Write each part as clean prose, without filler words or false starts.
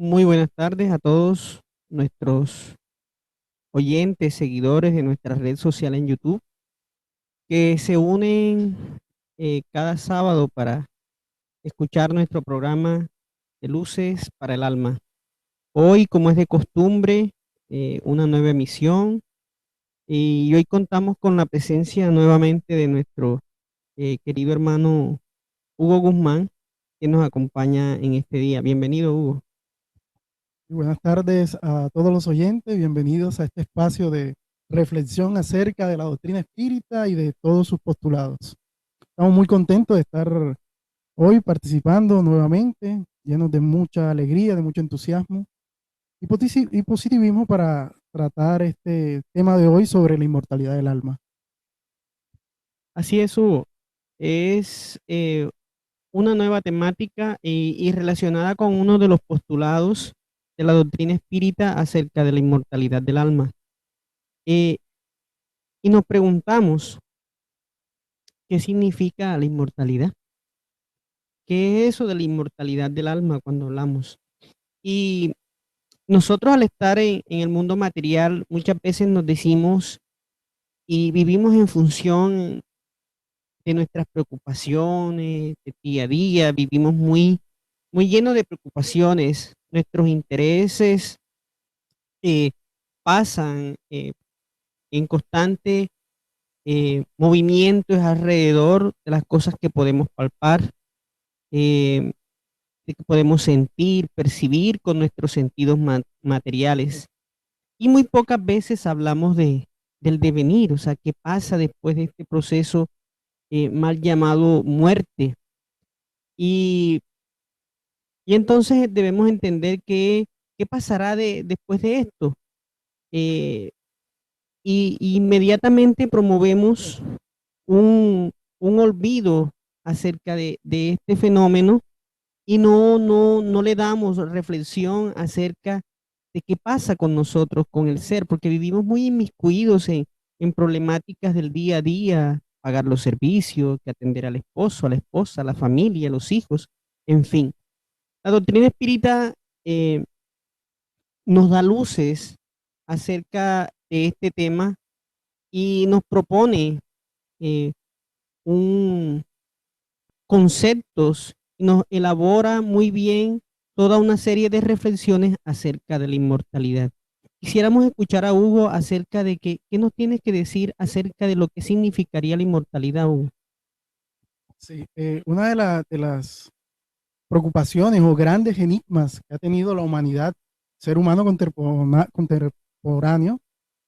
Muy buenas tardes a todos nuestros oyentes, seguidores de nuestra red social en YouTube, que se unen cada sábado para escuchar nuestro programa de Luces para el Alma. Hoy, como es de costumbre, una nueva emisión y hoy contamos con la presencia nuevamente de nuestro querido hermano Hugo Guzmán, que nos acompaña en este día. Bienvenido, Hugo. Buenas tardes a todos los oyentes, bienvenidos a este espacio de reflexión acerca de la doctrina espírita y de todos sus postulados. Estamos muy contentos de estar hoy participando nuevamente, llenos de mucha alegría, de mucho entusiasmo y positivismo para tratar este tema de hoy sobre la inmortalidad del alma. Así es, Hugo. Es una nueva temática y relacionada con uno de los postulados de la doctrina espírita acerca de la inmortalidad del alma. Eh, y nos preguntamos, ¿qué significa la inmortalidad? ¿Qué es eso de la inmortalidad del alma cuando hablamos? Y nosotros al estar en el mundo material, muchas veces nos decimos y vivimos en función de nuestras preocupaciones de día a día, vivimos muy llenos de preocupaciones, nuestros intereses eh, pasan en constante movimiento alrededor de las cosas que podemos palpar, eh, de que podemos sentir, percibir con nuestros sentidos materiales. Y muy pocas veces hablamos del devenir, o sea, qué pasa después de este proceso mal llamado muerte. Y, y entonces debemos entender qué pasará después de esto. Eh, y inmediatamente promovemos un, un olvido acerca de este fenómeno y no le damos reflexión acerca de qué pasa con nosotros, con el ser, porque vivimos muy inmiscuidos en problemáticas del día a día, pagar los servicios, que atender al esposo, a la esposa, a la familia, a los hijos, en fin. La doctrina espírita eh, nos da luces acerca de este tema y nos propone eh, un conceptos, nos elabora muy bien toda una serie de reflexiones acerca de la inmortalidad. Quisiéramos escuchar a Hugo acerca de qué nos tienes que decir acerca de lo que significaría la inmortalidad, Hugo. Sí, una de las preocupaciones o grandes enigmas que ha tenido la humanidad, ser humano contemporáneo,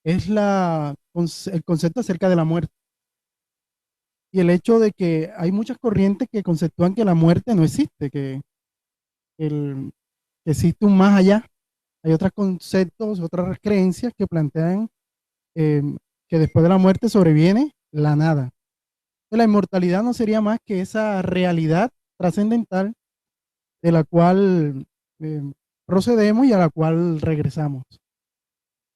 es el concepto acerca de la muerte y el hecho de que hay muchas corrientes que conceptúan que la muerte no existe, el, que existe un más allá. Hay otros conceptos, otras creencias que plantean eh, que después de la muerte sobreviene la nada. La inmortalidad no sería más que esa realidad trascendental de la cual eh, procedemos y a la cual regresamos.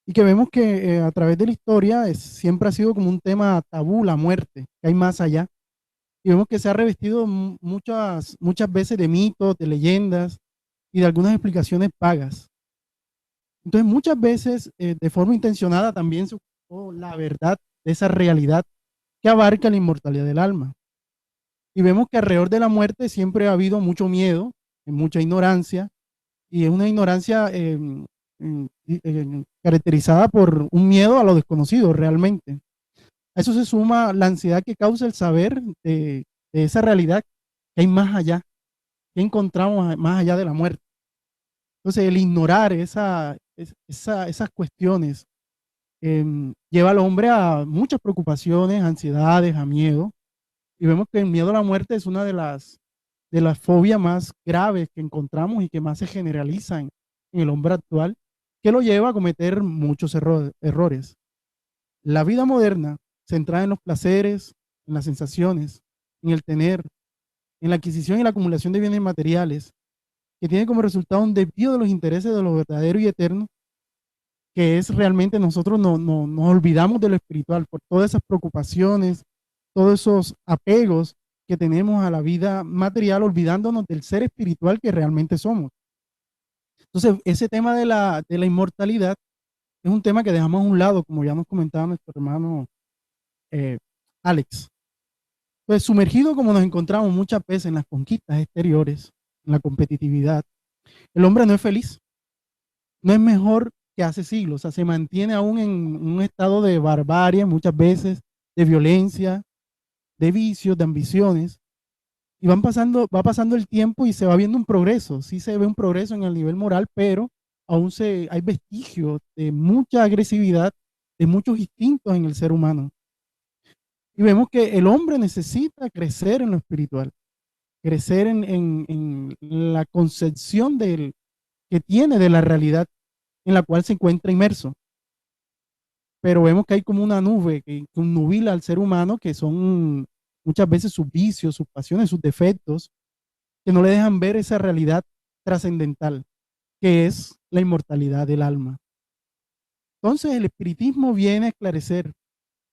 Y que vemos que a través de la historia siempre ha sido como un tema tabú la muerte, que hay más allá. Y vemos que se ha revestido muchas veces de mitos, de leyendas y de algunas explicaciones vagas. Entonces muchas veces de forma intencionada también se ocupó la verdad de esa realidad que abarca la inmortalidad del alma. Y vemos que alrededor de la muerte siempre ha habido mucho miedo, mucha ignorancia, y es una ignorancia caracterizada por un miedo a lo desconocido realmente. A eso se suma la ansiedad que causa el saber de esa realidad que hay más allá, que encontramos más allá de la muerte. Entonces, el ignorar esas cuestiones lleva al hombre a muchas preocupaciones, ansiedades, a miedo. Y vemos que el miedo a la muerte es una de las fobias más graves que encontramos y que más se generalizan en el hombre actual, que lo lleva a cometer muchos errores. La vida moderna, centrada en los placeres, en las sensaciones, en el tener, en la adquisición y la acumulación de bienes materiales, que tiene como resultado un desvío de los intereses de lo verdadero y eterno, que es realmente nosotros nos olvidamos de lo espiritual por todas esas preocupaciones, todos esos apegos que tenemos a la vida material, olvidándonos del ser espiritual que realmente somos. Entonces, ese tema de la inmortalidad es un tema que dejamos a un lado, como ya nos comentaba nuestro hermano eh, Alex. Pues sumergido como nos encontramos muchas veces en las conquistas exteriores, en la competitividad, el hombre no es feliz, no es mejor que hace siglos, o sea, se mantiene aún en un estado de barbarie muchas veces, de violencia, de vicios, de ambiciones, y va pasando el tiempo y se va viendo un progreso, sí se ve un progreso en el nivel moral, pero hay vestigios de mucha agresividad, de muchos instintos en el ser humano. Y vemos que el hombre necesita crecer en lo espiritual, crecer en la concepción que tiene de la realidad en la cual se encuentra inmerso. Pero vemos que hay como una nube que nubila al ser humano, que son muchas veces sus vicios, sus pasiones, sus defectos, que no le dejan ver esa realidad trascendental, que es la inmortalidad del alma. Entonces el espiritismo viene a esclarecer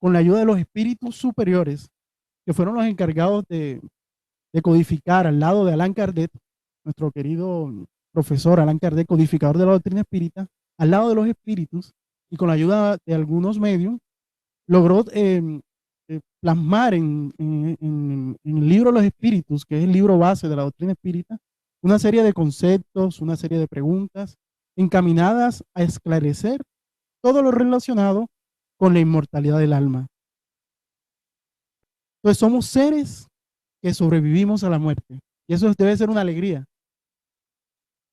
con la ayuda de los espíritus superiores, que fueron los encargados de codificar al lado de Allan Kardec, nuestro querido profesor Allan Kardec, codificador de la doctrina espírita, al lado de los espíritus y con la ayuda de algunos medios, logró plasmar en el libro de los espíritus, que es el libro base de la doctrina espírita, una serie de conceptos, una serie de preguntas encaminadas a esclarecer todo lo relacionado con la inmortalidad del alma. Entonces somos seres que sobrevivimos a la muerte. Y eso debe ser una alegría.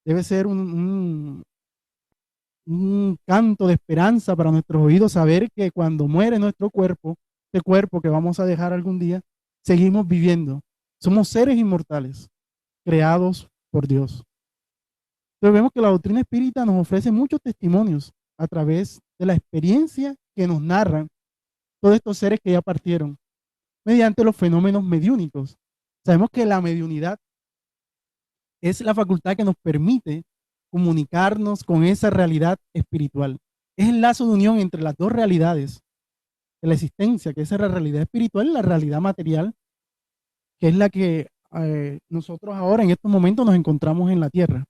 Debe ser un canto de esperanza para nuestros oídos saber que cuando muere nuestro cuerpo, este cuerpo que vamos a dejar algún día, seguimos viviendo. Somos seres inmortales, creados por Dios. Entonces vemos que la doctrina espírita nos ofrece muchos testimonios a través de la experiencia que nos narran todos estos seres que ya partieron mediante los fenómenos mediúnicos. Sabemos que la mediunidad es la facultad que nos permite comunicarnos con esa realidad espiritual. Es el lazo de unión entre las dos realidades de la existencia, que es la realidad espiritual y la realidad material, que es la que nosotros ahora en estos momentos nos encontramos en la tierra.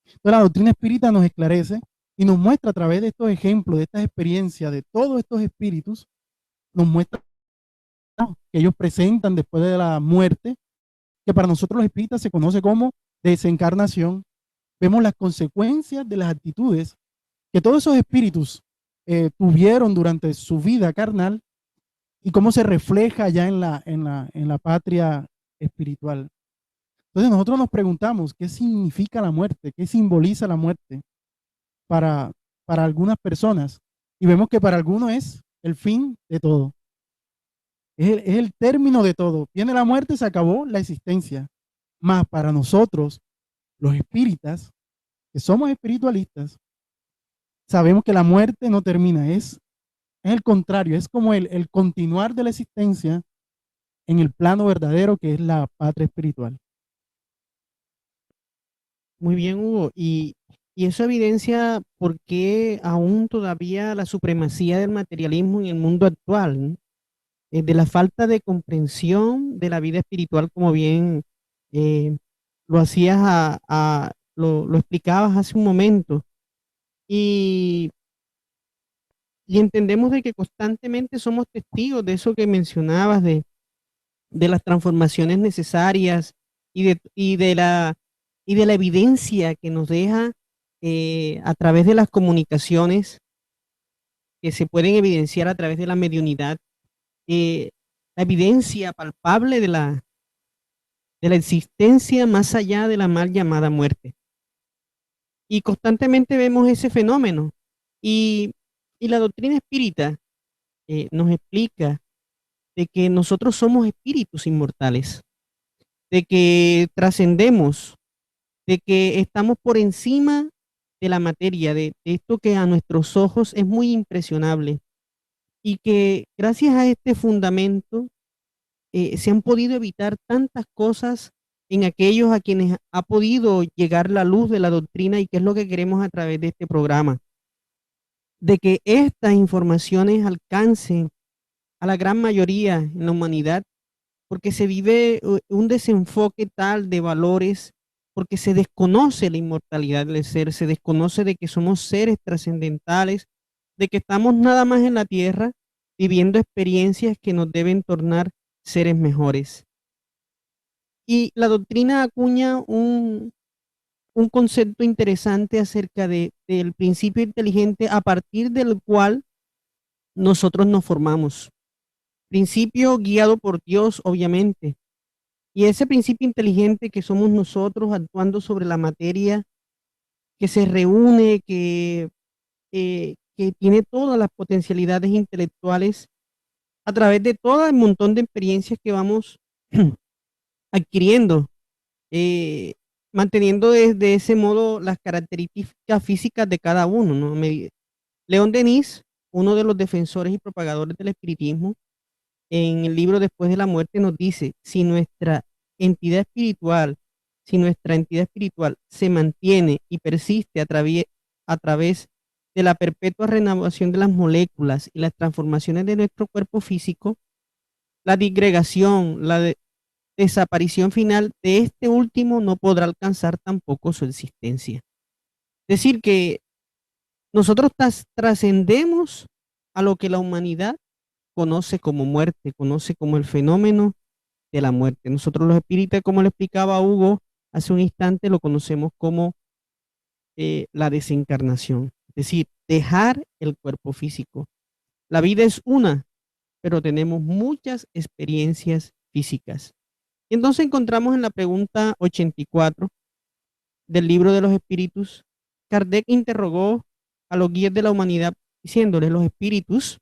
Entonces la doctrina espírita nos esclarece y nos muestra a través de estos ejemplos, de estas experiencias, de todos estos espíritus, nos muestra que ellos presentan después de la muerte, que para nosotros los espíritas se conoce como desencarnación. Vemos las consecuencias de las actitudes que todos esos espíritus tuvieron durante su vida carnal y cómo se refleja ya en la patria espiritual. Entonces nosotros nos preguntamos qué significa la muerte, qué simboliza la muerte para, para algunas personas. Y vemos que para algunos es el fin de todo. Es el término de todo. Viene la muerte, se acabó la existencia. Más para nosotros, los espíritas, que somos espiritualistas, sabemos que la muerte no termina, es el contrario, es como el continuar de la existencia en el plano verdadero que es la patria espiritual. Muy bien, Hugo. Y eso evidencia por qué aún todavía la supremacía del materialismo en el mundo actual, ¿no? De la falta de comprensión de la vida espiritual, como bien eh, lo hacías, lo explicabas hace un momento. Y, y entendemos de que constantemente somos testigos de eso que mencionabas, de las transformaciones necesarias y de la evidencia que nos deja a través de las comunicaciones que se pueden evidenciar a través de la mediunidad, eh, la evidencia palpable de la existencia más allá de la mal llamada muerte. Y constantemente vemos ese fenómeno. Y, y la doctrina espírita nos explica de que nosotros somos espíritus inmortales, de que trascendemos, de que estamos por encima de la materia, de esto que a nuestros ojos es muy impresionable y que gracias a este fundamento se han podido evitar tantas cosas en aquellos a quienes ha podido llegar la luz de la doctrina y que es lo que queremos a través de este programa, de que estas informaciones alcancen a la gran mayoría en la humanidad, porque se vive un desenfoque tal de valores porque se desconoce la inmortalidad del ser, se desconoce de que somos seres trascendentales, de que estamos nada más en la tierra viviendo experiencias que nos deben tornar seres mejores. Y la doctrina acuña un concepto interesante acerca del principio inteligente a partir del cual nosotros nos formamos. Principio guiado por Dios, obviamente. Y ese principio inteligente que somos nosotros actuando sobre la materia, que se reúne, que tiene todas las potencialidades intelectuales a través de todo el montón de experiencias que vamos adquiriendo, eh, manteniendo de ese modo las características físicas de cada uno, ¿no? León Denis, uno de los defensores y propagadores del espiritismo, en el libro Después de la muerte nos dice, entidad espiritual, si nuestra entidad espiritual se mantiene y persiste a través de la perpetua renovación de las moléculas y las transformaciones de nuestro cuerpo físico, la disgregación, desaparición final de este último no podrá alcanzar tampoco su existencia. Es decir, que nosotros trascendemos a lo que la humanidad conoce como muerte, conoce como el fenómeno de la muerte. Nosotros los espíritas, como le explicaba Hugo hace un instante, lo conocemos como la desencarnación, es decir, dejar el cuerpo físico. La vida es una, pero tenemos muchas experiencias físicas. Y entonces encontramos en la pregunta 84 del libro de los espíritus, Kardec interrogó a los guías de la humanidad diciéndoles, los espíritus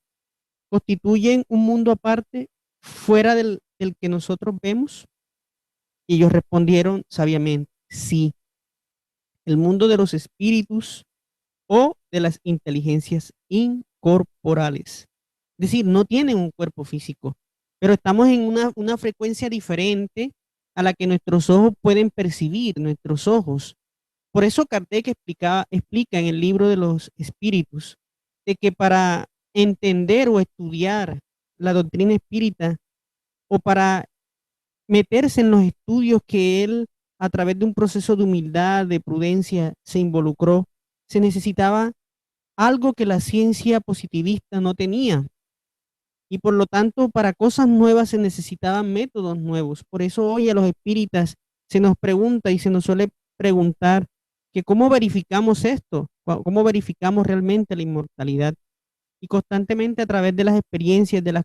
constituyen un mundo aparte fuera del que nosotros vemos. Y ellos respondieron sabiamente, sí, el mundo de los espíritus o de las inteligencias incorporales. Es decir, no tienen un cuerpo físico, pero estamos en una frecuencia diferente a la que nuestros ojos pueden percibir, nuestros ojos. Por eso Kardec explica en el libro de los espíritus de que para entender o estudiar la doctrina espírita o para meterse en los estudios que él a través de un proceso de humildad, de prudencia, se involucró, se necesitaba algo que la ciencia positivista no tenía. Y por lo tanto, para cosas nuevas se necesitaban métodos nuevos. Por eso hoy a los espíritas se nos pregunta y se nos suele preguntar que cómo verificamos esto, cómo verificamos realmente la inmortalidad. Y constantemente a través de las experiencias, de las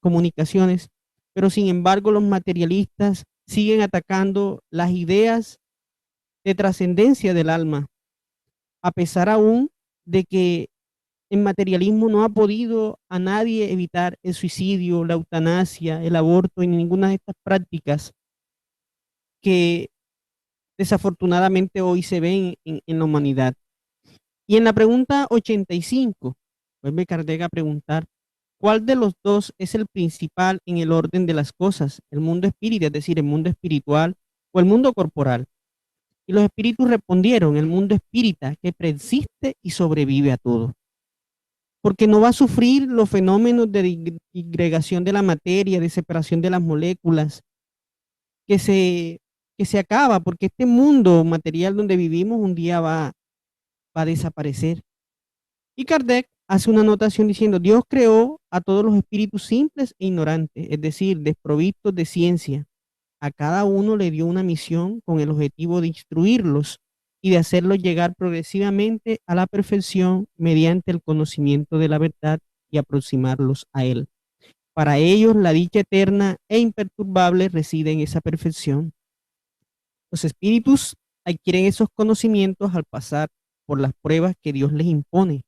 comunicaciones, pero sin embargo los materialistas siguen atacando las ideas de trascendencia del alma, a pesar aún de que el materialismo no ha podido a nadie evitar el suicidio, la eutanasia, el aborto y ninguna de estas prácticas que desafortunadamente hoy se ven en la humanidad. Y en la pregunta 85, vuelve Kardec a preguntar, ¿cuál de los dos es el principal en el orden de las cosas? ¿El mundo espíritu, es decir, el mundo espiritual o el mundo corporal? Y los espíritus respondieron, el mundo espírita que persiste y sobrevive a todo. Porque no va a sufrir los fenómenos de disgregación de la materia, de separación de las moléculas, que se acaba, porque este mundo material donde vivimos un día va a desaparecer. Y Kardec hace una anotación diciendo, Dios creó a todos los espíritus simples e ignorantes, es decir, desprovistos de ciencia. A cada uno le dio una misión con el objetivo de instruirlos y de hacerlos llegar progresivamente a la perfección mediante el conocimiento de la verdad y aproximarlos a él. Para ellos, la dicha eterna e imperturbable reside en esa perfección. Los espíritus adquieren esos conocimientos al pasar por las pruebas que Dios les impone.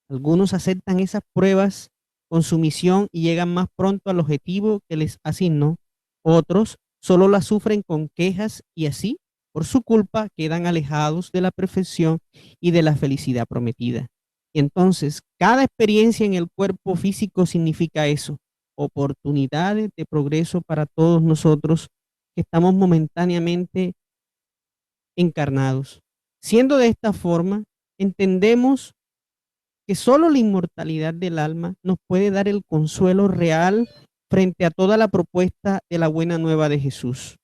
Algunos aceptan esas pruebas con sumisión y llegan más pronto al objetivo que les asignó. Otros solo las sufren con quejas y así, por su culpa, quedan alejados de la perfección y de la felicidad prometida. Y entonces, cada experiencia en el cuerpo físico significa eso, oportunidades de progreso para todos nosotros que estamos momentáneamente encarnados. Siendo de esta forma, entendemos que solo la inmortalidad del alma nos puede dar el consuelo real frente a toda la propuesta de la buena nueva de Jesús.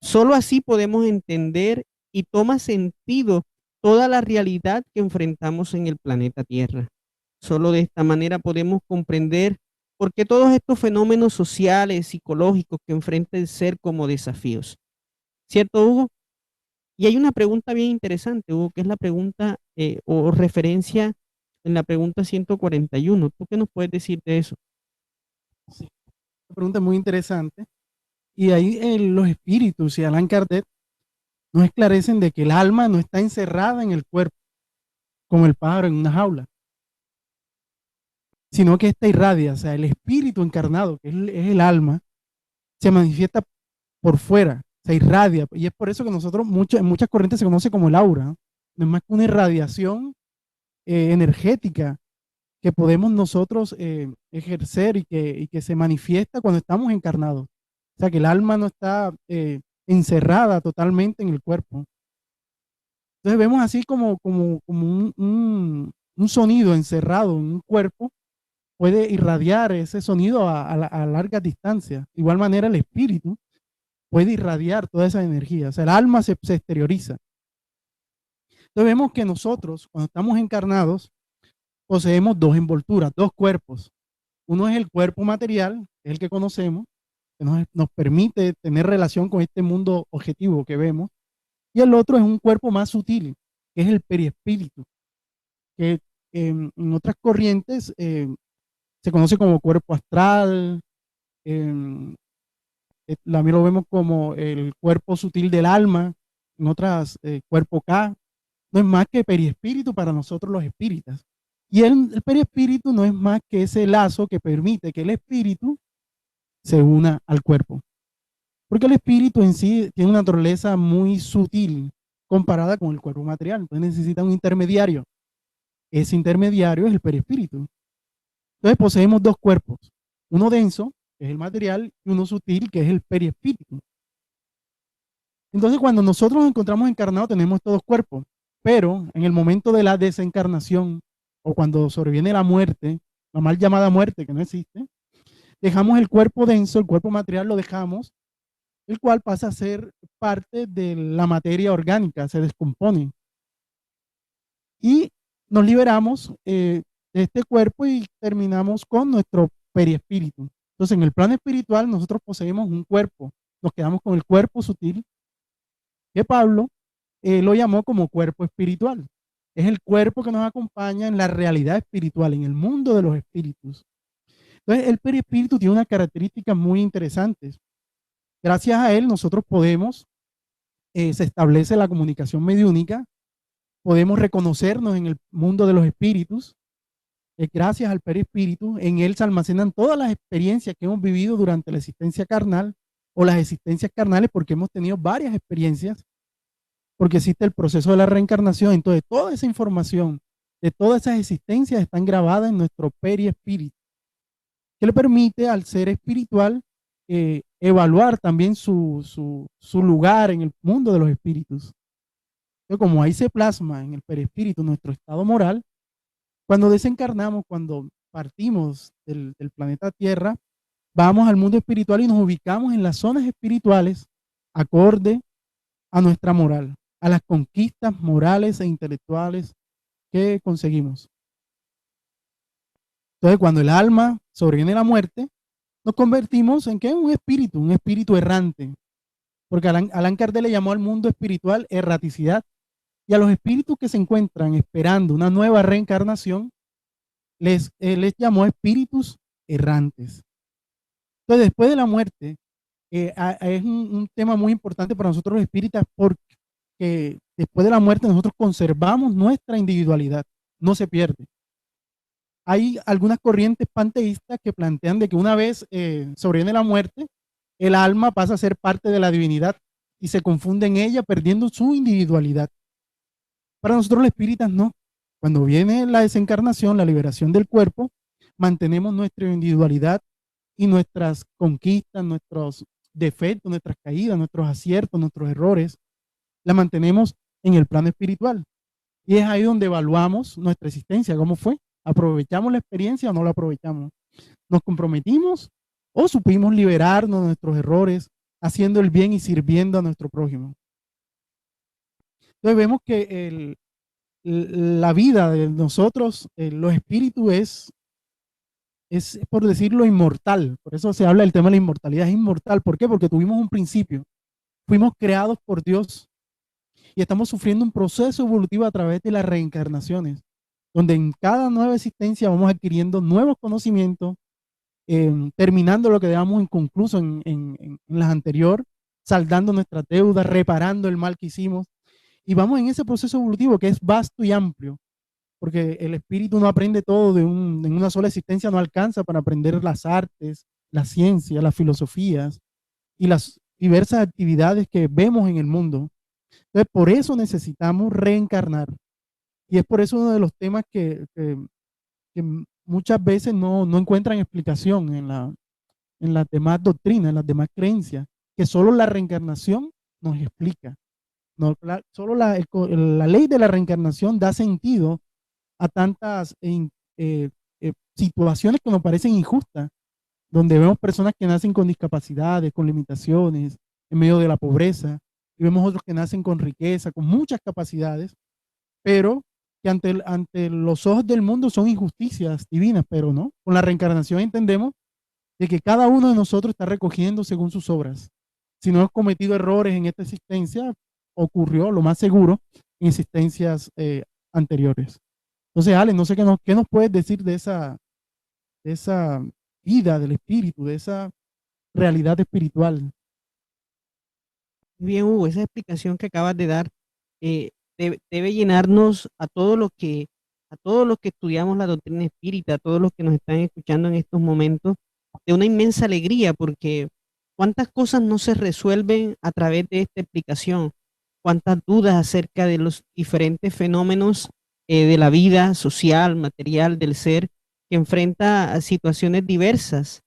Solo así podemos entender y toma sentido toda la realidad que enfrentamos en el planeta Tierra. Solo de esta manera podemos comprender por qué todos estos fenómenos sociales, psicológicos que enfrenta el ser como desafíos. ¿Cierto, Hugo? Y hay una pregunta bien interesante, Hugo, que es la pregunta o referencia en la pregunta 141. ¿Tú qué nos puedes decir de eso? Sí, una pregunta muy interesante. Y ahí los espíritus y Allan Kardec nos esclarecen de que el alma no está encerrada en el cuerpo, como el pájaro en una jaula, sino que esta irradia, o sea, el espíritu encarnado, que es el alma, se manifiesta por fuera, se irradia. Y es por eso que nosotros, en muchas corrientes se conoce como el aura, ¿no? No es más que una irradiación energética que podemos nosotros ejercer y que se manifiesta cuando estamos encarnados. O sea, que el alma no está encerrada totalmente en el cuerpo. Entonces vemos así como un sonido encerrado en un cuerpo puede irradiar ese sonido a larga distancia. De igual manera el espíritu puede irradiar toda esa energía. O sea, el alma se exterioriza. Entonces vemos que nosotros, cuando estamos encarnados, poseemos dos envolturas, dos cuerpos. Uno es el cuerpo material, que es el que conocemos, que nos permite tener relación con este mundo objetivo que vemos. Y el otro es un cuerpo más sutil, que es el periespíritu, que en otras corrientes se conoce como cuerpo astral, también lo vemos como el cuerpo sutil del alma, en otras cuerpo K. No es más que periespíritu para nosotros los espíritas. Y el periespíritu no es más que ese lazo que permite que el espíritu se una al cuerpo. Porque el espíritu en sí tiene una naturaleza muy sutil comparada con el cuerpo material. Entonces necesita un intermediario. Ese intermediario es el perispíritu. Entonces poseemos dos cuerpos. Uno denso, que es el material, y uno sutil, que es el perispíritu. Entonces cuando nosotros nos encontramos encarnados tenemos estos dos cuerpos. Pero en el momento de la desencarnación o cuando sobreviene la muerte, la mal llamada muerte que no existe, dejamos el cuerpo denso, el cuerpo material lo dejamos, el cual pasa a ser parte de la materia orgánica, se descompone. Y nos liberamos de este cuerpo y terminamos con nuestro periespíritu. Entonces, en el plano espiritual, nosotros poseemos un cuerpo, nos quedamos con el cuerpo sutil, que Pablo lo llamó como cuerpo espiritual. Es el cuerpo que nos acompaña en la realidad espiritual, en el mundo de los espíritus. Entonces, el perispíritu tiene unas características muy interesantes. Gracias a él, nosotros podemos, se establece la comunicación mediúnica, podemos reconocernos en el mundo de los espíritus. Gracias al perispíritu, en él se almacenan todas las experiencias que hemos vivido durante la existencia carnal o las existencias carnales, porque hemos tenido varias experiencias, porque existe el proceso de la reencarnación. Entonces, toda esa información de todas esas existencias están grabadas en nuestro perispíritu, que le permite al ser espiritual evaluar también su lugar en el mundo de los espíritus. Entonces, como ahí se plasma en el perispíritu nuestro estado moral, cuando desencarnamos, cuando partimos del planeta Tierra, vamos al mundo espiritual y nos ubicamos en las zonas espirituales acorde a nuestra moral, a las conquistas morales e intelectuales que conseguimos. Entonces, cuando el alma sobreviene la muerte, nos convertimos en ¿qué? Un espíritu errante. Porque Allan Kardec le llamó al mundo espiritual erraticidad. Y a los espíritus que se encuentran esperando una nueva reencarnación, les llamó espíritus errantes. Entonces, después de la muerte, es un tema muy importante para nosotros los espíritas, porque después de la muerte nosotros conservamos nuestra individualidad, no se pierde. Hay algunas corrientes panteístas que plantean de que una vez sobreviene la muerte, el alma pasa a ser parte de la divinidad y se confunde en ella perdiendo su individualidad. Para nosotros los espíritas no. Cuando viene la desencarnación, la liberación del cuerpo, mantenemos nuestra individualidad y nuestras conquistas, nuestros defectos, nuestras caídas, nuestros aciertos, nuestros errores, la mantenemos en el plano espiritual. Y es ahí donde evaluamos nuestra existencia, cómo fue. ¿Aprovechamos la experiencia o no la aprovechamos? ¿Nos comprometimos o supimos liberarnos de nuestros errores, haciendo el bien y sirviendo a nuestro prójimo. Entonces vemos que la vida de nosotros, los espíritus es, por decirlo, inmortal. Por eso se habla del tema de la inmortalidad. Es inmortal. ¿Por qué? Porque tuvimos un principio. Fuimos creados por Dios y estamos sufriendo un proceso evolutivo a través de las reencarnaciones, donde en cada nueva existencia vamos adquiriendo nuevos conocimientos, terminando lo que dejamos inconcluso en las anteriores, saldando nuestras deudas, reparando el mal que hicimos. Y vamos en ese proceso evolutivo que es vasto y amplio, porque el espíritu no aprende todo en una sola existencia, no alcanza para aprender las artes, la ciencia, las filosofías y las diversas actividades que vemos en el mundo. Entonces, por eso necesitamos reencarnar. Y es por eso uno de los temas que muchas veces no encuentran explicación en las demás doctrinas, en las demás creencias, que solo la reencarnación nos explica. No, solo la ley de la reencarnación da sentido a tantas situaciones que nos parecen injustas, donde vemos personas que nacen con discapacidades, con limitaciones, en medio de la pobreza, y vemos otros que nacen con riqueza, con muchas capacidades, pero que ante los ojos del mundo son injusticias divinas, pero no. Con la reencarnación entendemos de que cada uno de nosotros está recogiendo según sus obras. Si no hemos cometido errores en esta existencia, ocurrió lo más seguro en existencias anteriores. Entonces, Ale, no sé qué nos puedes decir de esa vida del espíritu, de esa realidad espiritual. Bien, Hugo, esa explicación que acabas de dar debe llenarnos a todos los que estudiamos la doctrina espírita, a todos los que nos están escuchando en estos momentos, de una inmensa alegría, porque cuántas cosas no se resuelven a través de esta explicación, cuántas dudas acerca de los diferentes fenómenos de la vida social, material, del ser, que enfrenta a situaciones diversas.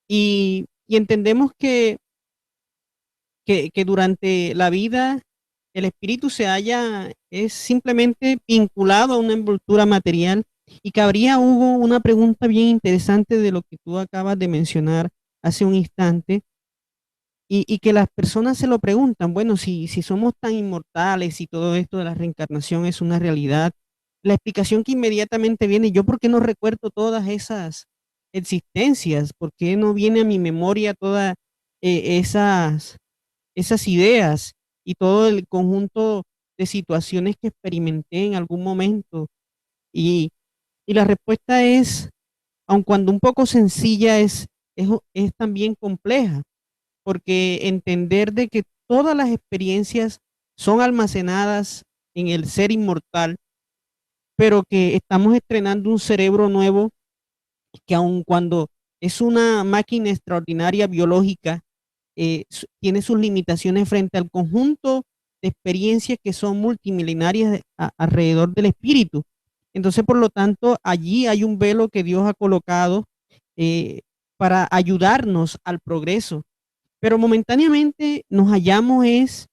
Y entendemos que durante la vida el espíritu es simplemente vinculado a una envoltura material y que habría, Hugo, una pregunta bien interesante de lo que tú acabas de mencionar hace un instante y que las personas se lo preguntan, bueno, si somos tan inmortales y todo esto de la reencarnación es una realidad, la explicación que inmediatamente viene, yo por qué no recuerdo todas esas existencias, por qué no viene a mi memoria todas esas ideas y todo el conjunto de situaciones que experimenté en algún momento. Y, y la respuesta es, aun cuando un poco sencilla, es también compleja, porque entender de que todas las experiencias son almacenadas en el ser inmortal, pero que estamos estrenando un cerebro nuevo que aun cuando es una máquina extraordinaria biológica, tiene sus limitaciones frente al conjunto de experiencias que son multimilenarias alrededor del espíritu. Entonces, por lo tanto, allí hay un velo que Dios ha colocado eh, para ayudarnos al progreso. Pero momentáneamente nos hallamos es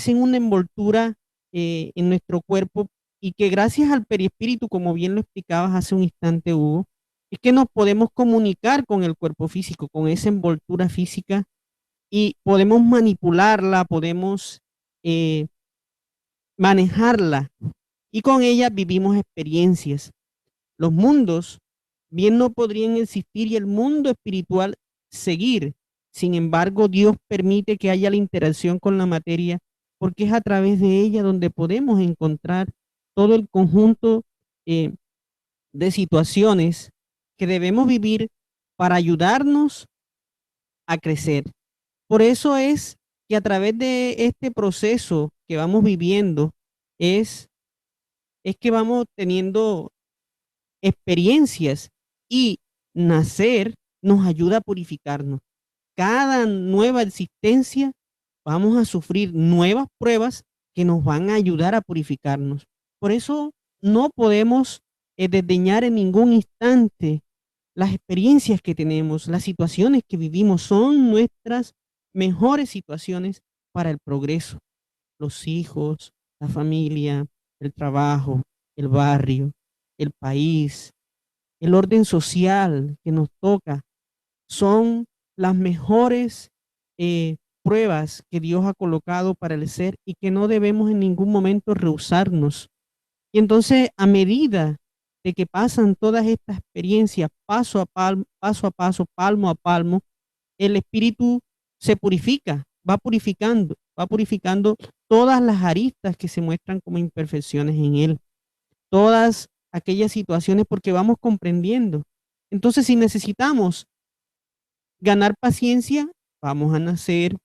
en una envoltura en nuestro cuerpo y que gracias al perispíritu, como bien lo explicabas hace un instante, Hugo, es que nos podemos comunicar con el cuerpo físico, con esa envoltura física y podemos manipularla, podemos eh, manejarla y con ella vivimos experiencias. Los mundos bien no podrían existir y el mundo espiritual seguir. Sin embargo, Dios permite que haya la interacción con la materia porque es a través de ella donde podemos encontrar todo el conjunto eh, de situaciones que debemos vivir para ayudarnos a crecer. Por eso es que a través de este proceso que vamos viviendo es, es que vamos teniendo experiencias y nacer nos ayuda a purificarnos. Cada nueva existencia vamos a sufrir nuevas pruebas que nos van a ayudar a purificarnos. Por eso no podemos desdeñar en ningún instante las experiencias que tenemos, las situaciones que vivimos son nuestras mejores situaciones para el progreso. Los hijos, la familia, el trabajo, el barrio, el país, el orden social que nos toca, son las mejores pruebas que Dios ha colocado para el ser y que no debemos en ningún momento rehusarnos. Y entonces, a medida de que pasan todas estas experiencias paso a paso, palmo a palmo, el espíritu se purifica, va purificando todas las aristas que se muestran como imperfecciones en él, todas aquellas situaciones porque vamos comprendiendo. Entonces, si necesitamos ganar paciencia, vamos a nacer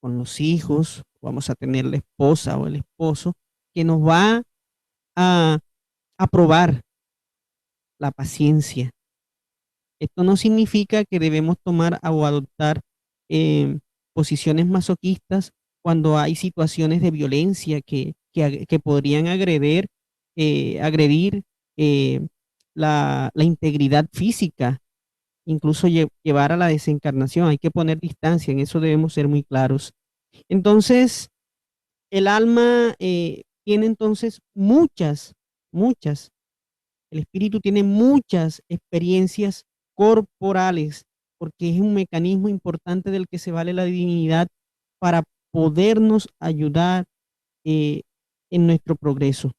con los hijos, vamos a tener la esposa o el esposo que nos va a, a probar la paciencia. Esto no significa que debemos tomar o adoptar eh, posiciones masoquistas cuando hay situaciones de violencia que podrían agredir la integridad física, incluso llevar a la desencarnación. Hay que poner distancia, en eso debemos ser muy claros. Entonces, el alma tiene entonces muchas el espíritu tiene muchas experiencias corporales, porque es un mecanismo importante del que se vale la divinidad para podernos ayudar eh, en nuestro progreso.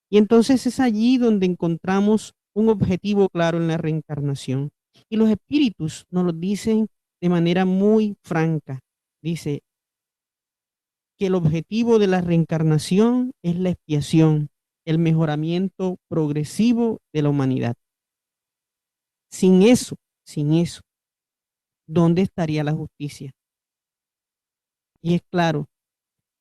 Y entonces es allí donde encontramos un objetivo claro en la reencarnación. Y los espíritus nos lo dicen de manera muy franca. Dice que el objetivo de la reencarnación es la expiación, el mejoramiento progresivo de la humanidad. Sin eso, sin eso, ¿dónde estaría la justicia? Y es claro,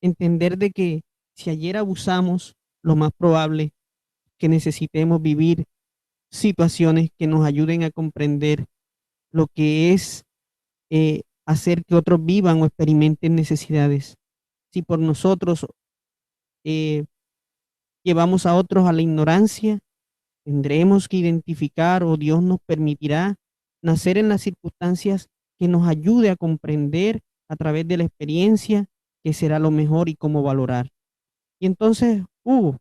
entender de que si ayer abusamos, lo más probable es que necesitemos vivir situaciones que nos ayuden a comprender lo que es hacer que otros vivan o experimenten necesidades. Si por nosotros eh, llevamos a otros a la ignorancia, tendremos que identificar o Dios nos permitirá nacer en las circunstancias que nos ayude a comprender a través de la experiencia qué será lo mejor y cómo valorar. Y entonces, Hugo,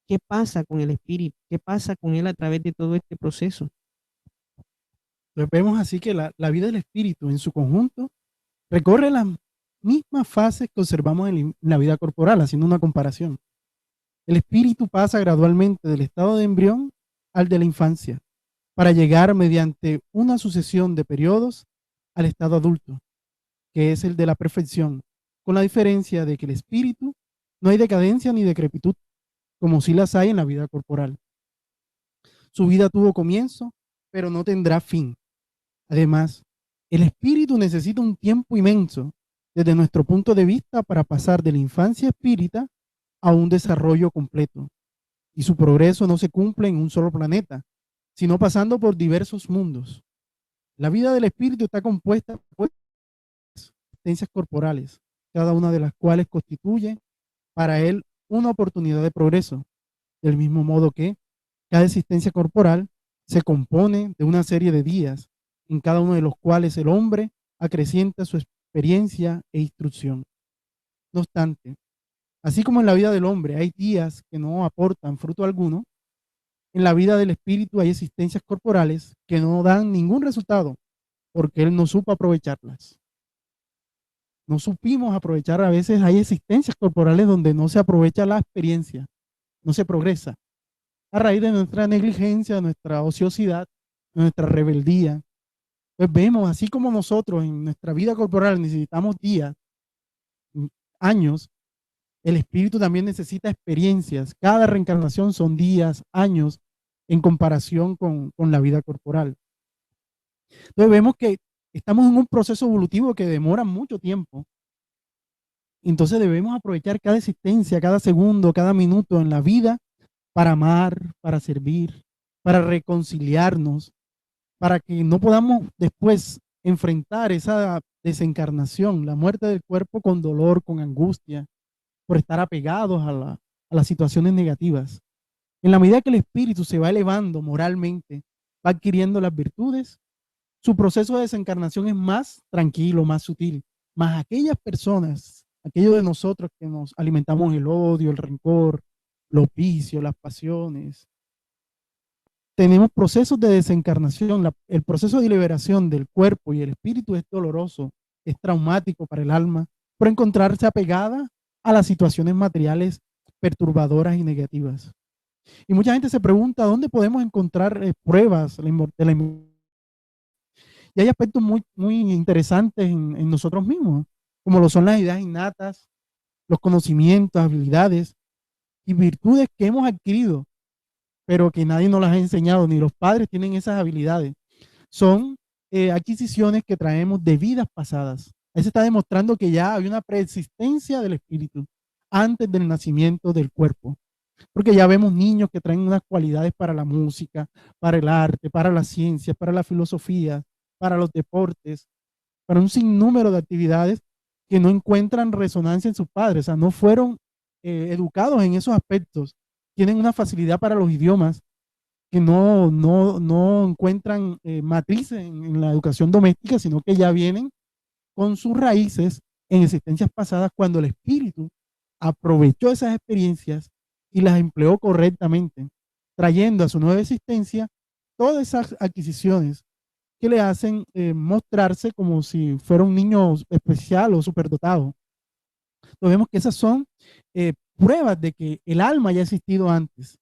¿qué pasa con el espíritu? ¿Qué pasa con él a través de todo este proceso? Entonces vemos así que la vida del espíritu en su conjunto recorre las mismas fases que observamos en la vida corporal, haciendo una comparación. El espíritu pasa gradualmente del estado de embrión al de la infancia, para llegar mediante una sucesión de periodos al estado adulto, que es el de la perfección, con la diferencia de que el espíritu no hay decadencia ni decrepitud, como si las hay en la vida corporal. Su vida tuvo comienzo, pero no tendrá fin. Además, el espíritu necesita un tiempo inmenso desde nuestro punto de vista para pasar de la infancia espírita a un desarrollo completo. Y su progreso no se cumple en un solo planeta, sino pasando por diversos mundos. La vida del espíritu está compuesta por existencias corporales, cada una de las cuales constituye para él una oportunidad de progreso, del mismo modo que cada existencia corporal se compone de una serie de días, en cada uno de los cuales el hombre acrecienta su experiencia e instrucción. No obstante, así como en la vida del hombre hay días que no aportan fruto alguno, en la vida del espíritu hay existencias corporales que no dan ningún resultado porque él no supo aprovecharlas. No supimos aprovechar, a veces hay existencias corporales donde no se aprovecha la experiencia, no se progresa, a raíz de nuestra negligencia, nuestra ociosidad, nuestra rebeldía. Pues vemos, así como nosotros en nuestra vida corporal necesitamos días, años, el espíritu también necesita experiencias. Cada reencarnación son días, años, en comparación con la vida corporal. Entonces vemos que estamos en un proceso evolutivo que demora mucho tiempo. Entonces debemos aprovechar cada existencia, cada segundo, cada minuto en la vida para amar, para servir, para reconciliarnos, para que no podamos después enfrentar esa desencarnación, la muerte del cuerpo con dolor, con angustia, por estar apegados a las situaciones negativas. En la medida que el espíritu se va elevando moralmente, va adquiriendo las virtudes, su proceso de desencarnación es más tranquilo, más sutil. Más aquellas personas, aquellos de nosotros que nos alimentamos el odio, el rencor, los vicios, las pasiones, tenemos procesos de desencarnación. El proceso de liberación del cuerpo y el espíritu es doloroso, es traumático para el alma, por encontrarse apegada a las situaciones materiales perturbadoras y negativas. Y mucha gente se pregunta dónde podemos encontrar pruebas de la inmortalidad. Y hay aspectos muy interesantes en nosotros mismos, como lo son las ideas innatas, los conocimientos, habilidades y virtudes que hemos adquirido, pero que nadie nos las ha enseñado, ni los padres tienen esas habilidades. Son adquisiciones que traemos de vidas pasadas. Ahí se está demostrando que ya hay una preexistencia del espíritu antes del nacimiento del cuerpo. Porque ya vemos niños que traen unas cualidades para la música, para el arte, para la ciencia, para la filosofía, para los deportes, para un sinnúmero de actividades que no encuentran resonancia en sus padres, o sea, no fueron educados en esos aspectos, tienen una facilidad para los idiomas que no encuentran matrices en la educación doméstica, sino que ya vienen con sus raíces en existencias pasadas cuando el espíritu aprovechó esas experiencias y las empleó correctamente, trayendo a su nueva existencia todas esas adquisiciones que le hacen mostrarse como si fuera un niño especial o superdotado. Entonces vemos que esas son pruebas de que el alma ya ha existido antes.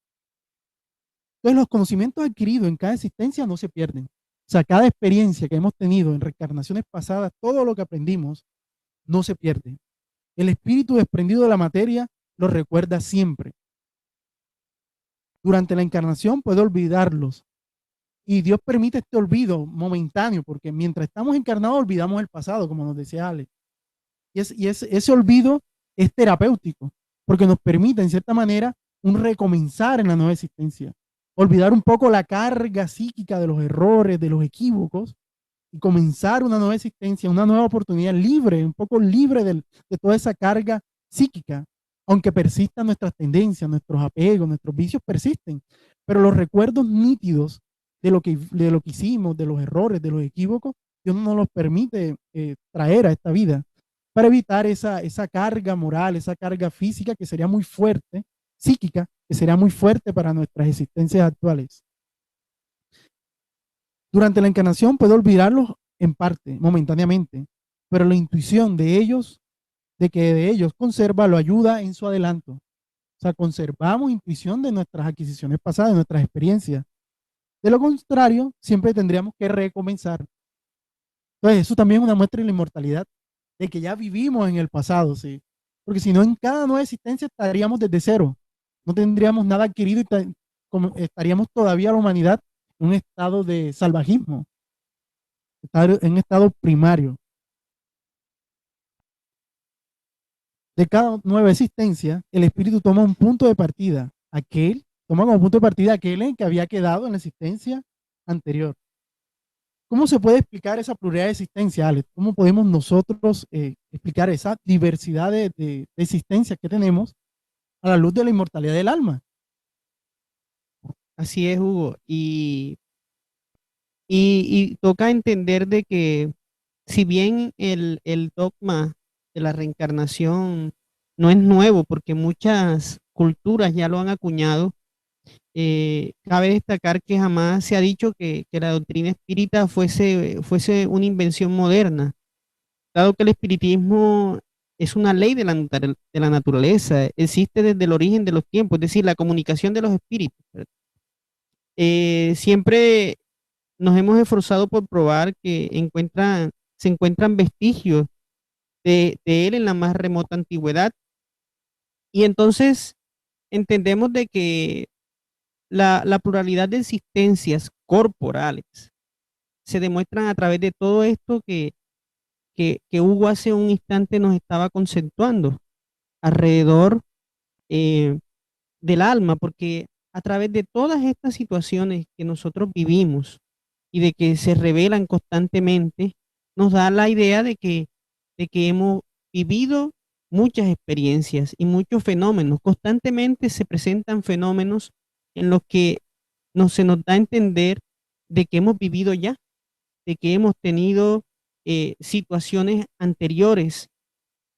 Entonces los conocimientos adquiridos en cada existencia no se pierden. O sea, cada experiencia que hemos tenido en reencarnaciones pasadas, todo lo que aprendimos, no se pierde. El espíritu desprendido de la materia lo recuerda siempre. Durante la encarnación puede olvidarlos. Y Dios permite este olvido momentáneo, porque mientras estamos encarnados olvidamos el pasado, como nos decía Alex. Ese olvido es terapéutico, porque nos permite, en cierta manera, un recomenzar en la nueva existencia. Olvidar un poco la carga psíquica de los errores, de los equívocos, y comenzar una nueva existencia, una nueva oportunidad libre, un poco libre de toda esa carga psíquica, aunque persistan nuestras tendencias, nuestros apegos, nuestros vicios persisten, pero los recuerdos nítidos de lo que hicimos, de los errores, de los equívocos, Dios no nos los permite traer a esta vida para evitar esa carga moral, esa carga física que sería muy fuerte, psíquica, que sería muy fuerte para nuestras existencias actuales. Durante la encarnación puede olvidarlos en parte, momentáneamente, pero la intuición de ellos, de que de ellos conserva, lo ayuda en su adelanto. O sea, conservamos intuición de nuestras adquisiciones pasadas, de nuestras experiencias. De lo contrario, siempre tendríamos que recomenzar. Entonces, eso también es una muestra de la inmortalidad, de que ya vivimos en el pasado, ¿sí? Porque si no, en cada nueva existencia estaríamos desde cero. No tendríamos nada adquirido y estaríamos todavía la humanidad en un estado de salvajismo, en un estado primario. De cada nueva existencia, el espíritu toma un punto de partida, toma como punto de partida aquel en que había quedado en la existencia anterior. ¿Cómo se puede explicar esa pluralidad de existencia, Alex? ¿Cómo podemos nosotros explicar esa diversidad de existencias que tenemos a la luz de la inmortalidad del alma? Así es, Hugo. Y toca entender de que si bien el dogma de la reencarnación no es nuevo, porque muchas culturas ya lo han acuñado, cabe destacar que jamás se ha dicho que la doctrina espírita fuese una invención moderna, dado que el espiritismo es una ley de de la naturaleza, existe desde el origen de los tiempos, es decir, la comunicación de los espíritus. Siempre nos hemos esforzado por probar que se encuentran vestigios de él en la más remota antigüedad. Y entonces entendemos de que la pluralidad de existencias corporales se demuestran a través de todo esto que Hugo hace un instante nos estaba conceptuando alrededor eh, del alma, porque a través de todas estas situaciones que nosotros vivimos y de que se revelan constantemente, nos da la idea de que hemos vivido muchas experiencias y muchos fenómenos. Constantemente se presentan fenómenos en los que se nos da a entender de que hemos vivido ya, de que hemos tenido situaciones anteriores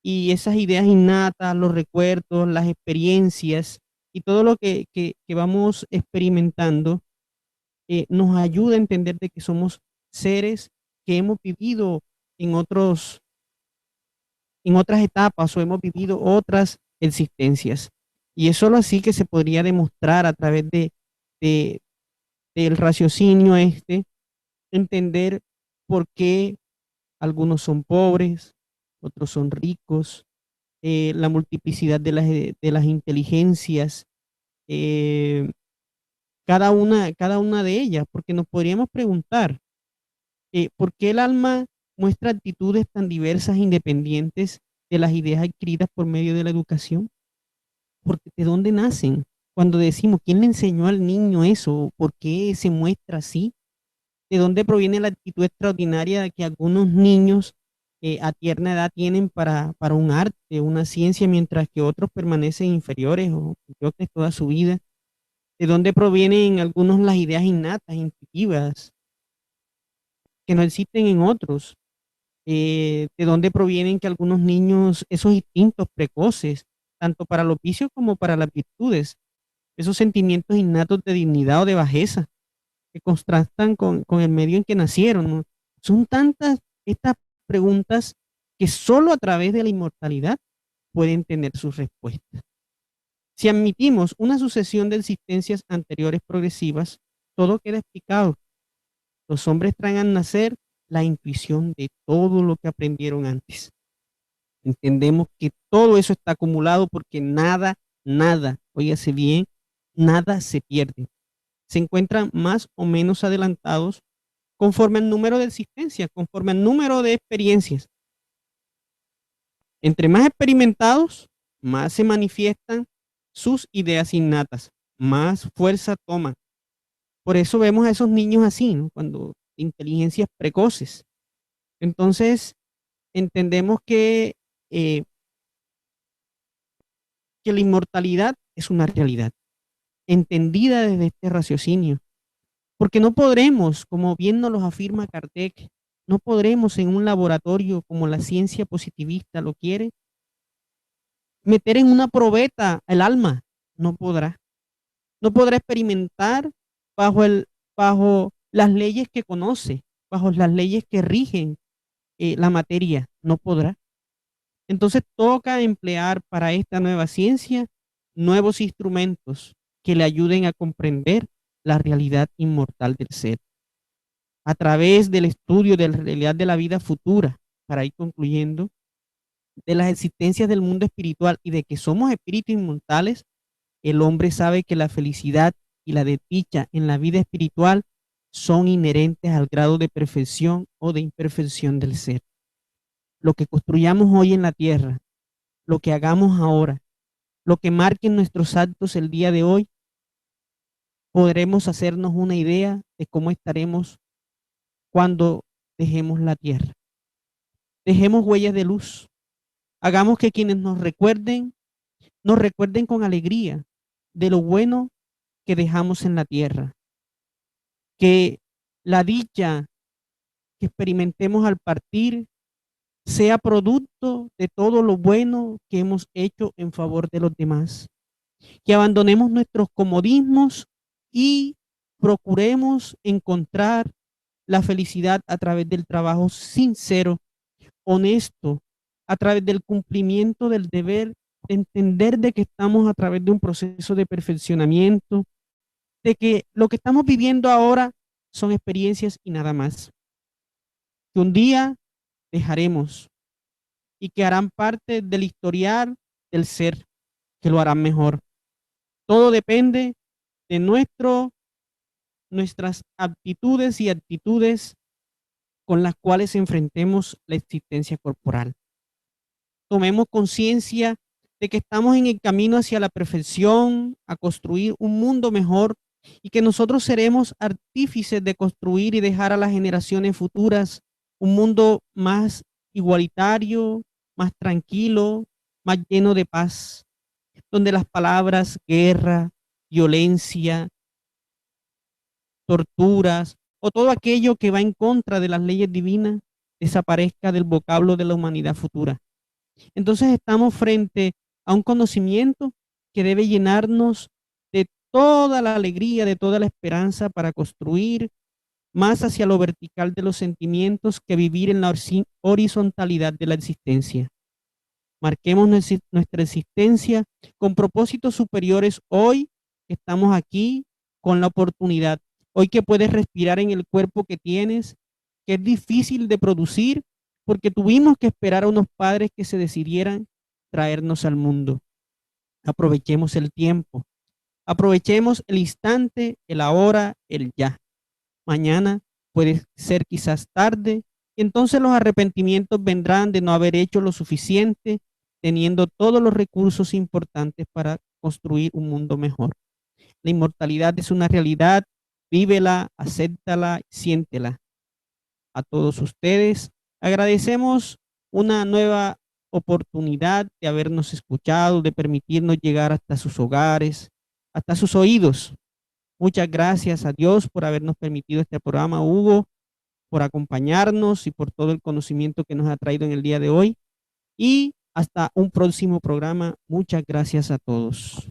y esas ideas innatas, los recuerdos, las experiencias y todo lo que vamos experimentando nos ayuda a entender de que somos seres que hemos vivido en otros en otras etapas o hemos vivido otras existencias. Y es solo así que se podría demostrar a través de- del raciocinio entender por qué algunos son pobres, otros son ricos, la multiplicidad de las inteligencias, eh, cada una de ellas, porque nos podríamos preguntar, ¿por qué el alma muestra actitudes tan diversas e independientes de las ideas adquiridas por medio de la educación? Porque ¿de dónde nacen? Cuando decimos, ¿quién le enseñó al niño eso? ¿Por qué se muestra así? ¿De dónde proviene la actitud extraordinaria que algunos niños a tierna edad tienen para un arte, una ciencia, mientras que otros permanecen inferiores o mediocres toda su vida? ¿De dónde provienen algunos las ideas innatas, intuitivas, que no existen en otros? ¿De dónde provienen que algunos niños, esos instintos precoces, tanto para los vicios como para las virtudes, esos sentimientos innatos de dignidad o de bajeza, que contrastan con el medio en que nacieron, ¿no? Son tantas estas preguntas que solo a través de la inmortalidad pueden tener sus respuestas. Si admitimos una sucesión de existencias anteriores progresivas, todo queda explicado. Los hombres traen al nacer la intuición de todo lo que aprendieron antes. Entendemos que todo eso está acumulado porque nada, óigase bien, nada se pierde. Se encuentran más o menos adelantados conforme al número de existencias, conforme al número de experiencias. Entre más experimentados, más se manifiestan sus ideas innatas, más fuerza toman. Por eso vemos a esos niños así, ¿no? Cuando inteligencias precoces. Entonces, entendemos eh, que la inmortalidad es una realidad, entendida desde este raciocinio. Porque no podremos, como bien nos lo afirma Kardec, no podremos en un laboratorio como la ciencia positivista lo quiere, meter en una probeta el alma. No podrá. No podrá experimentar bajo, bajo las leyes que conoce, bajo las leyes que rigen la materia. No podrá. Entonces toca emplear para esta nueva ciencia nuevos instrumentos que le ayuden a comprender la realidad inmortal del ser a través del estudio de la realidad de la vida futura, para ir concluyendo, de las existencias del mundo espiritual y de que somos espíritus inmortales. El hombre sabe que la felicidad y la desdicha en la vida espiritual son inherentes al grado de perfección o de imperfección del ser. Lo que construyamos hoy en la tierra, lo que hagamos ahora, lo que marquen nuestros actos el día de hoy, podremos hacernos una idea de cómo estaremos cuando dejemos la tierra. Dejemos huellas de luz. Hagamos que quienes nos recuerden con alegría de lo bueno que dejamos en la tierra. Que la dicha que experimentemos al partir sea producto de todo lo bueno que hemos hecho en favor de los demás. Que abandonemos nuestros comodismos y procuremos encontrar la felicidad a través del trabajo sincero, honesto, a través del cumplimiento del deber, de entender de que estamos a través de un proceso de perfeccionamiento, de que lo que estamos viviendo ahora son experiencias y nada más. Que un día dejaremos y que harán parte del historial del ser, que lo harán mejor. Todo depende de nuestras aptitudes y actitudes con las cuales enfrentemos la existencia corporal. Tomemos conciencia de que estamos en el camino hacia la perfección, a construir un mundo mejor y que nosotros seremos artífices de construir y dejar a las generaciones futuras un mundo más igualitario, más tranquilo, más lleno de paz, donde las palabras guerra, violencia, torturas o todo aquello que va en contra de las leyes divinas desaparezca del vocablo de la humanidad futura. Entonces estamos frente a un conocimiento que debe llenarnos de toda la alegría, de toda la esperanza para construir más hacia lo vertical de los sentimientos que vivir en la horizontalidad de la existencia. Marquemos nuestra existencia con propósitos superiores hoy que estamos aquí con la oportunidad. Hoy que puedes respirar en el cuerpo que tienes, que es difícil de producir porque tuvimos que esperar a unos padres que se decidieran traernos al mundo. Aprovechemos el tiempo, aprovechemos el instante, el ahora, el ya. Mañana puede ser quizás tarde, y entonces los arrepentimientos vendrán de no haber hecho lo suficiente, teniendo todos los recursos importantes para construir un mundo mejor. La inmortalidad es una realidad, vívela, acéptala, siéntela. A todos ustedes agradecemos una nueva oportunidad de habernos escuchado, de permitirnos llegar hasta sus hogares, hasta sus oídos. Muchas gracias a Dios por habernos permitido este programa, Hugo, por acompañarnos y por todo el conocimiento que nos ha traído en el día de hoy. Y hasta un próximo programa. Muchas gracias a todos.